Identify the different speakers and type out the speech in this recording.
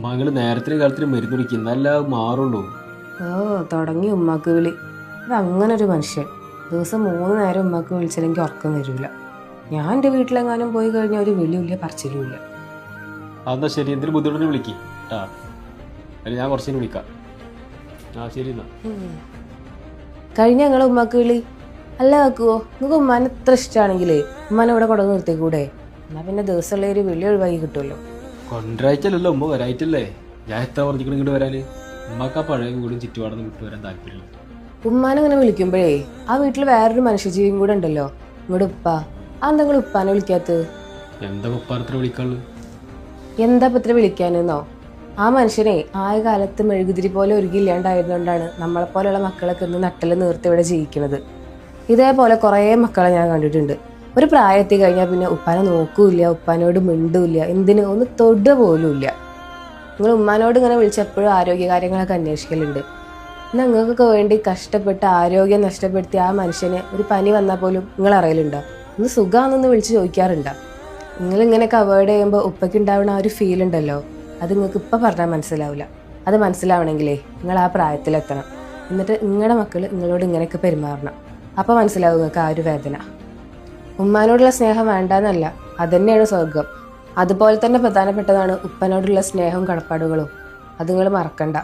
Speaker 1: മകൾ നേരത്തെ കാലത്തിന് മരുന്ന് കുടിക്കും എന്നല്ല മാറുള്ളൂ.
Speaker 2: ഓ തുടങ്ങി ഉമ്മാക്ക് വിളി. അത് അങ്ങനെ ഒരു മനുഷ്യൻ ദിവസം 3 നേരം ഉമ്മാക്ക് വിളിച്ചില്ലെങ്കിൽ ഉറക്കം വരില്ല. ഞാൻ എൻ്റെ വീട്ടിലെങ്ങാനും പോയി കഴിഞ്ഞാൽ ഒരു വിളിയില്ല പറച്ചിലുമില്ല.
Speaker 1: അതെന്നാ ശരി, എന്തെങ്കിലും ബുദ്ധിമുട്ടിന് വിളിക്കും കേട്ടാ. അല്ല ഞാൻ കുറച്ചിന് വിളിക്കാം. ആ ശരി എന്നാ.
Speaker 2: കഴിഞ്ഞ ഞങ്ങളെ ഉമ്മാക്ക് വിളി. അല്ല ആക്കുവോ, നിങ്ങൾക്ക് ഉമ്മാനെ എത്ര ഇഷ്ടമാണെങ്കിലേ ഉമ്മാനെ ഇവിടെ കൊണ്ടു നിർത്തിക്കൂടെ? എന്നാൽ പിന്നെ ദിവസമുള്ള ഒരു വിളി ഒഴിവാക്കി കിട്ടുമല്ലോ.
Speaker 1: കൊണ്ടായിട്ടല്ലോ ഉമ്മ വരായിട്ടല്ലേ. ഞാൻ എത്ര പറഞ്ഞിട്ട് ഇങ്ങോട്ട് വരാന്. ഉമ്മക്ക് ആ പഴയ വീടും ചുറ്റുപാടൊന്നും വിട്ടു വരാൻ താല്പര്യമില്ല.
Speaker 2: ഉമ്മാനെ ഇങ്ങനെ വിളിക്കുമ്പോഴേ ആ വീട്ടിൽ വേറൊരു മനുഷ്യജീവിയും കൂടെ ഉണ്ടല്ലോ, ഇവിടെ ഉപ്പ. അതെന്താ നിങ്ങൾ ഉപ്പാനെ വിളിക്കാത്തത്?
Speaker 1: എന്താ ഉപ്പാനത്ര വിളിക്കാളു?
Speaker 2: എന്താ പത്ര വിളിക്കാനെന്നോ? ആ മനുഷ്യനെ ആയ കാലത്ത് മെഴുകുതിരി പോലെ ഒരുക്കില്ലാണ്ടായതുകൊണ്ടാണ് നമ്മളെപ്പോലെയുള്ള മക്കളൊക്കെ ഇന്ന് നട്ടല് നിർത്തി ഇവിടെ ജീവിക്കുന്നത്. ഇതേപോലെ കുറേ മക്കളെ ഞാൻ കണ്ടിട്ടുണ്ട്. ഒരു പ്രായത്തിൽ കഴിഞ്ഞാൽ പിന്നെ ഉപ്പാനെ നോക്കൂല്ല, ഉപ്പാനോട് മിണ്ടൂല്ല, എന്തിനു ഒന്ന് തൊട പോലും ഇല്ല. നിങ്ങൾ ഉമ്മാനോട് ഇങ്ങനെ വിളിച്ചപ്പോഴും ആരോഗ്യകാര്യങ്ങളൊക്കെ അന്വേഷിക്കലുണ്ട്. നിങ്ങൾക്കൊക്കെ വേണ്ടി കഷ്ടപ്പെട്ട് ആരോഗ്യം നഷ്ടപ്പെടുത്തിയ ആ മനുഷ്യന് ഒരു പനി വന്നാൽ പോലും നിങ്ങൾ അറിയലുണ്ടോ? ഒന്ന് സുഖമാണെന്ന് വിളിച്ച് ചോദിക്കാറുണ്ടോ? നിങ്ങളിങ്ങനെയൊക്കെ അവോയ്ഡ് ചെയ്യുമ്പോൾ ഉപ്പയ്ക്ക് ഉണ്ടാവുന്ന ആ ഒരു ഫീൽ ഉണ്ടല്ലോ, അത് നിങ്ങൾക്ക് ഇപ്പം പറഞ്ഞാൽ മനസ്സിലാവില്ല. അത് മനസ്സിലാവണമെങ്കിലേ നിങ്ങൾ ആ പ്രായത്തിലെത്തണം. എന്നിട്ട് നിങ്ങളുടെ മക്കൾ നിങ്ങളോട് ഇങ്ങനെയൊക്കെ പെരുമാറണം. അപ്പം മനസ്സിലാവും നിങ്ങൾക്ക് ആ ഒരു വേദന. ഉമ്മാനോടുള്ള സ്നേഹം വേണ്ടാന്നല്ല, അതുതന്നെയാണ് സ്വർഗം. അതുപോലെ തന്നെ പ്രധാനപ്പെട്ടതാണ് ഉപ്പനോടുള്ള സ്നേഹവും കടപ്പാടുകളും. അത് നിങ്ങൾ മറക്കണ്ട.